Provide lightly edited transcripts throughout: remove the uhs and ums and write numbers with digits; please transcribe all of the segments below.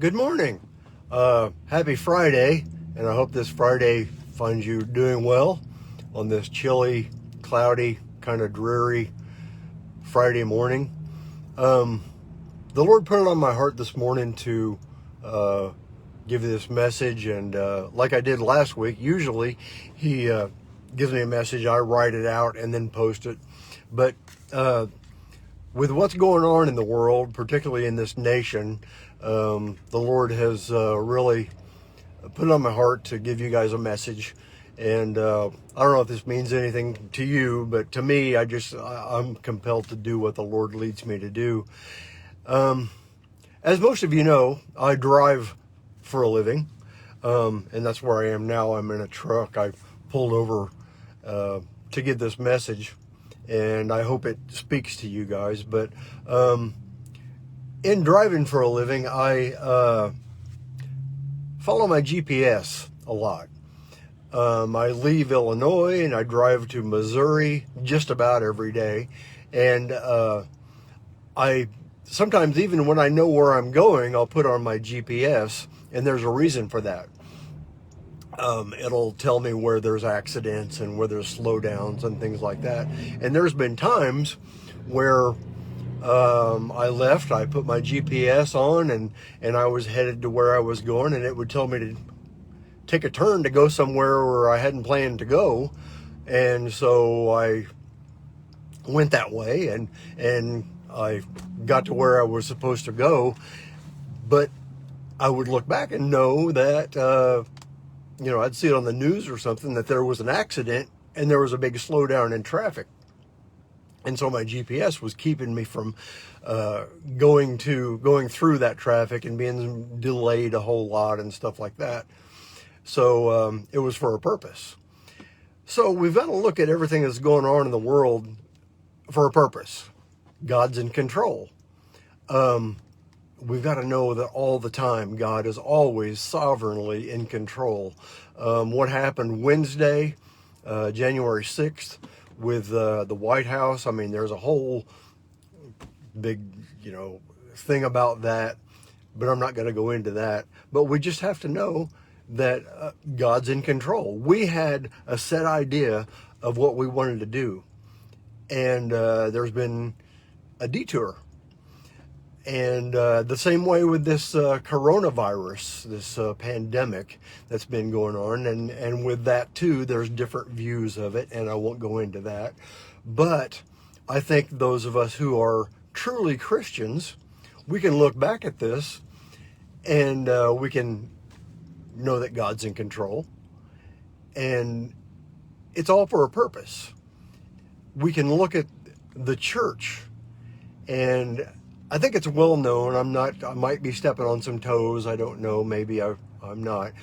Good morning. Happy Friday, and I hope this Friday finds you doing well on this chilly, cloudy, kind of dreary Friday morning. The Lord put it on my heart this morning to give you this message, and like I did last week, usually He gives me a message, I write it out and then post it. But with what's going on in the world, particularly in this nation, the Lord has really put it on my heart to give you guys a message. And I don't know if this means anything to you, but to me, I'm compelled to do what the Lord leads me to do. As most of you know, I drive for a living, and that's where I am now. I'm in a truck. I pulled over to get this message, and I hope it speaks to you guys. But in driving for a living, I follow my GPS a lot. I leave Illinois and I drive to Missouri just about every day. And I sometimes, even when I know where I'm going, I'll put on my GPS, and there's a reason for that. It'll tell me where there's accidents and where there's slowdowns and things like that. And there's been times where I left, I put my GPS on, and I was headed to where I was going, and it would tell me to take a turn to go somewhere where I hadn't planned to go. And so I went that way, and I got to where I was supposed to go. But I would look back and know that, I'd see it on the news or something that there was an accident and there was a big slowdown in traffic. And so my GPS was keeping me from going through that traffic and being delayed a whole lot and stuff like that. So it was for a purpose. So we've got to look at everything that's going on in the world for a purpose. God's in control. We've got to know that all the time God is always sovereignly in control. What happened Wednesday, January 6th, with the White House, I mean, there's a whole big, thing about that, but I'm not going to go into that. But we just have to know that God's in control. We had a set idea of what we wanted to do, and there's been a detour. And the same way with this coronavirus, this pandemic that's been going on. And with that, too, there's different views of it, and I won't go into that. But I think those of us who are truly Christians, we can look back at this, and we can know that God's in control. And it's all for a purpose. We can look at the church, and I think it's well known. I might be stepping on some toes. I don't know. Maybe I'm not.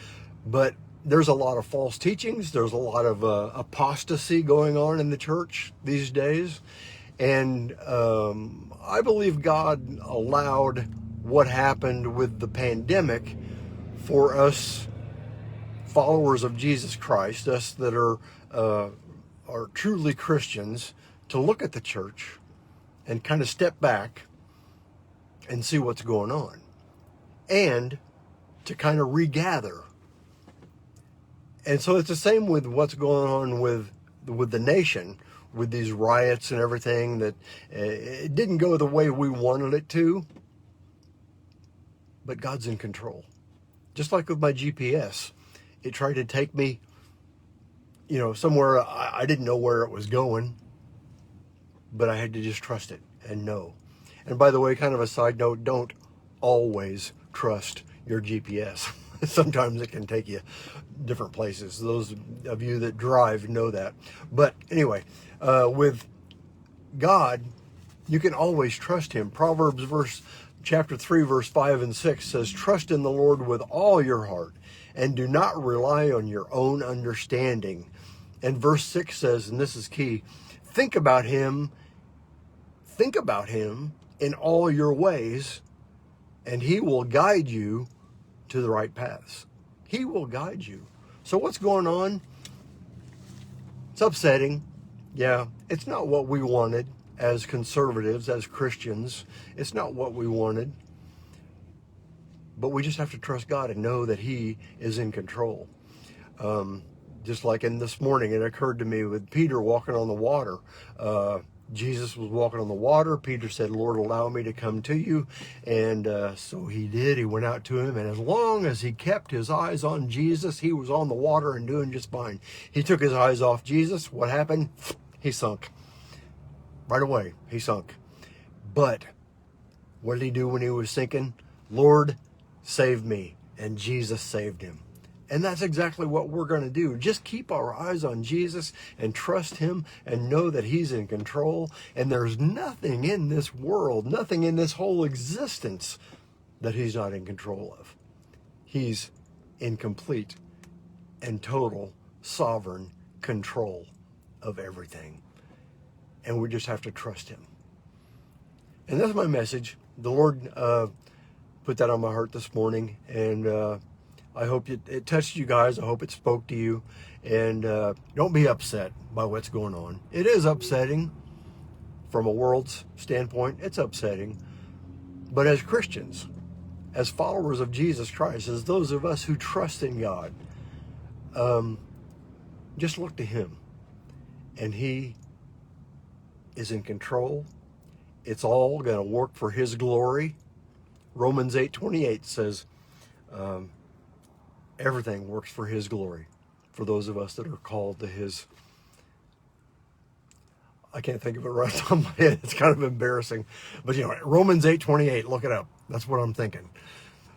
But there's a lot of false teachings. There's a lot of apostasy going on in the church these days. And I believe God allowed what happened with the pandemic for us followers of Jesus Christ, us that are truly Christians, to look at the church and kind of step back and see what's going on, and to kind of regather. And so it's the same with what's going on with the nation, with these riots and everything, that it didn't go the way we wanted it to, but God's in control. Just like with my GPS, it tried to take me, somewhere I didn't know where it was going, but I had to just trust it and know. And by the way, kind of a side note, don't always trust your GPS. Sometimes it can take you different places. Those of you that drive know that. But anyway, with God, you can always trust Him. Proverbs chapter 3, verse 5 and 6 says, "Trust in the Lord with all your heart, and do not rely on your own understanding." And verse 6 says, and this is key, think about Him in all your ways, and He will guide you to the right paths. He will guide you. So what's going on? It's upsetting. Yeah, it's not what we wanted as conservatives, as Christians. It's not what we wanted. but we just have to trust God and know that he is in control. Just like in this morning, it occurred to me with Peter walking on the water. Jesus was walking on the water. Peter said, Lord, allow me to come to you. And so he did. He went out to him. And as long as he kept his eyes on Jesus, he was on the water and doing just fine. He took his eyes off Jesus. What happened? He sunk. Right away, he sunk. But what did he do when he was sinking? Lord, save me. And Jesus saved him. And that's exactly what we're going to do. Just keep our eyes on Jesus and trust him and know that he's in control. And there's nothing in this world, nothing in this whole existence that he's not in control of. He's in complete and total sovereign control of everything. And we just have to trust him. And that's my message. The Lord put that on my heart this morning. And I hope it touched you guys. I hope it spoke to you. And don't be upset by what's going on. It is upsetting from a world's standpoint. It's upsetting. But as Christians, as followers of Jesus Christ, as those of us who trust in God, just look to him. And he is in control. It's all going to work for his glory. Romans 8:28 says, everything works for his glory, for those of us that are called to his. I can't think of it right on my head. It's kind of embarrassing. But, Romans 8:28, look it up. That's what I'm thinking.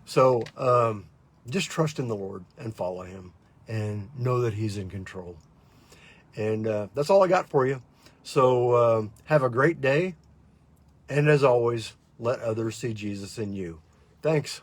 So just trust in the Lord and follow him and know that he's in control. And that's all I got for you. So have a great day. And as always, let others see Jesus in you. Thanks.